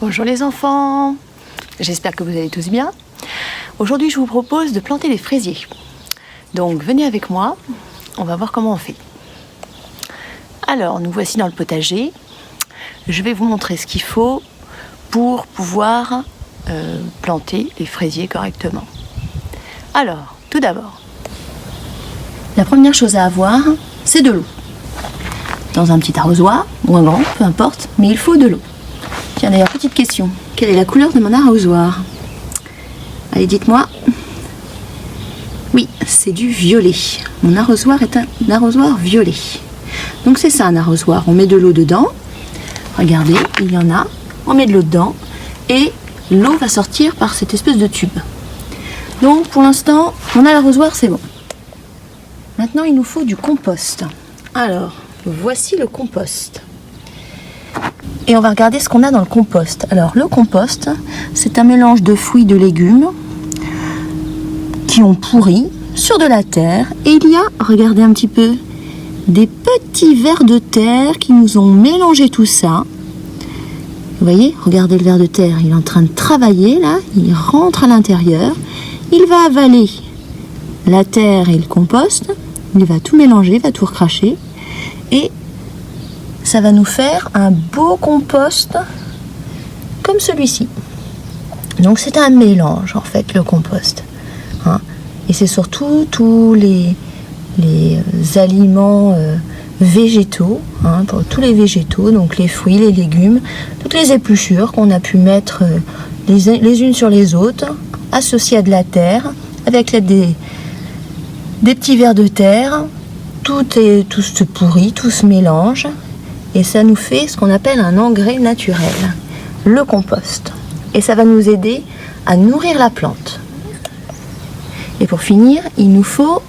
Bonjour les enfants, j'espère que vous allez tous bien. Aujourd'hui je vous propose de planter des fraisiers. Donc venez avec moi, on va voir comment on fait. Alors nous voici dans le potager. Je vais vous montrer ce qu'il faut pour pouvoir planter les fraisiers correctement. Alors, tout d'abord, la première chose à avoir, c'est de l'eau. Dans un petit arrosoir, ou un grand, peu importe, mais il faut de l'eau. Tiens d'ailleurs, petite question, quelle est la couleur de mon arrosoir? Allez, dites-moi. Oui, c'est du violet. Mon arrosoir est un arrosoir violet. Donc c'est ça un arrosoir, on met de l'eau dedans. Regardez, il y en a. On met de l'eau dedans et l'eau va sortir par cette espèce de tube. Donc pour l'instant, on a l'arrosoir, c'est bon. Maintenant, il nous faut du compost. Alors, voici le compost. Et on va regarder ce qu'on a dans le compost. Alors, le compost, c'est un mélange de fruits, de légumes qui ont pourri sur de la terre. Et il y a, regardez un petit peu, des petits vers de terre qui nous ont mélangé tout ça. Vous voyez, regardez le ver de terre, il est en train de travailler là, il rentre à l'intérieur, il va avaler la terre et le compost, il va tout mélanger, va tout recracher et ça va nous faire un beau compost comme celui-ci. Donc c'est un mélange en fait le compost. Hein. Et c'est surtout tous les aliments végétaux, hein, pour tous les végétaux, donc les fruits, les légumes, toutes les épluchures qu'on a pu mettre les unes sur les autres, associées à de la terre, avec l'aide des petits vers de terre, tout se pourrit, tout se mélange, et ça nous fait ce qu'on appelle un engrais naturel, le compost. Et ça va nous aider à nourrir la plante. Et pour finir, il nous faut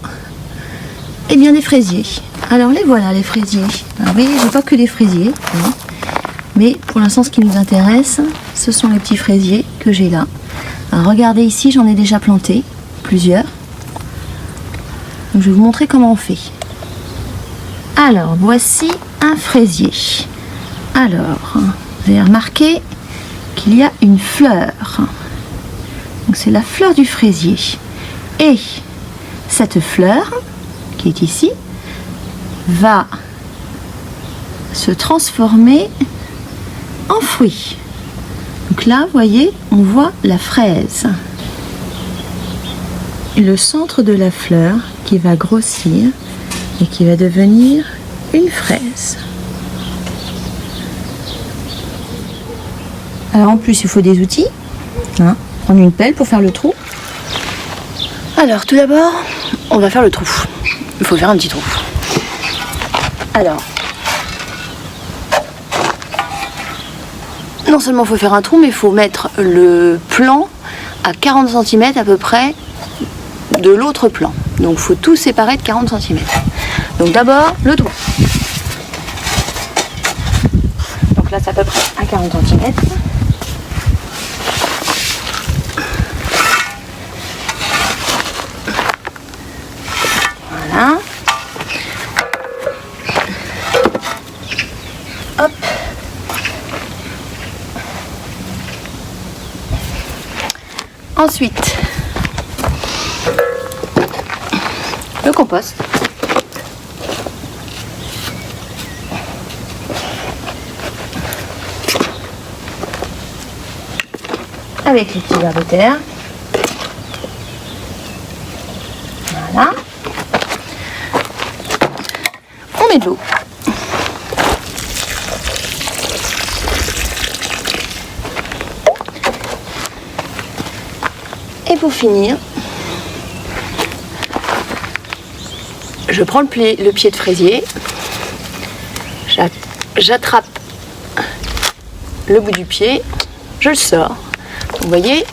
eh bien des fraisiers. Alors les voilà les fraisiers. Alors, vous voyez, j'ai pas que des fraisiers, hein. Mais pour l'instant ce qui nous intéresse, ce sont les petits fraisiers que j'ai là. Alors regardez ici, j'en ai déjà planté plusieurs. Donc, je vais vous montrer comment on fait. Alors voici un fraisier. Alors, vous avez remarqué qu'il y a une fleur. Donc c'est la fleur du fraisier. Et cette fleur qui est ici, va se transformer en fruit. Donc là, vous voyez, on voit la fraise. Et le centre de la fleur qui va grossir et qui va devenir une fraise. Alors en plus, il faut des outils. Hein, prendre une pelle pour faire le trou. Alors tout d'abord, on va faire le trou. Il faut faire un petit trou. Alors, non seulement il faut faire un trou, mais il faut mettre le plan à 40 cm à peu près de l'autre plan. Donc il faut tout séparer de 40 cm. Donc d'abord, le trou. Donc là, c'est à peu près à 40 cm. Voilà. Hop. Ensuite, le compost. Avec les petits vers de terre. Voilà. On met de l'eau. Et pour finir, je prends le pied de fraisier, j'attrape le bout du pied, je le sors. Vous voyez,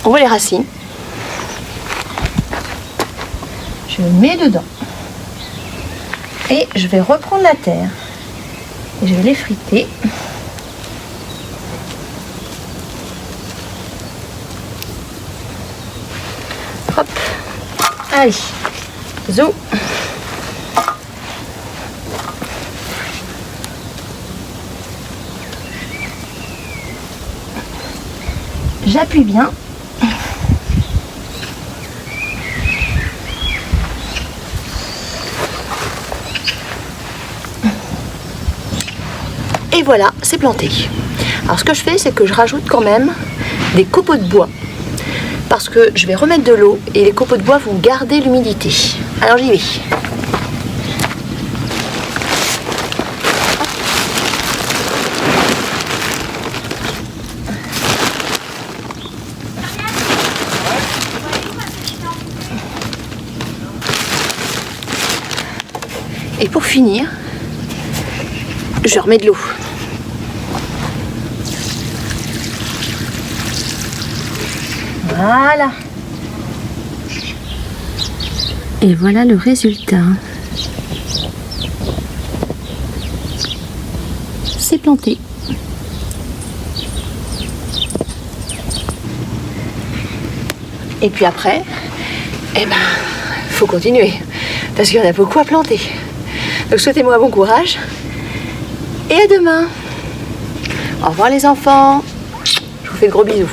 on voit les racines. Je le mets dedans. Et je vais reprendre la terre. Et je vais l'effriter. Hop. Allez. Zo. J'appuie bien. Et voilà, c'est planté. Alors ce que je fais, c'est que je rajoute quand même des copeaux de bois. Parce que je vais remettre de l'eau et les copeaux de bois vont garder l'humidité. Alors j'y vais. Et pour finir, je remets de l'eau. Voilà. Et voilà le résultat. C'est planté. Et puis après, eh ben, faut continuer. Parce qu'il y en a beaucoup à planter. Donc souhaitez-moi bon courage. Et à demain. Au revoir les enfants. Je vous fais de gros bisous.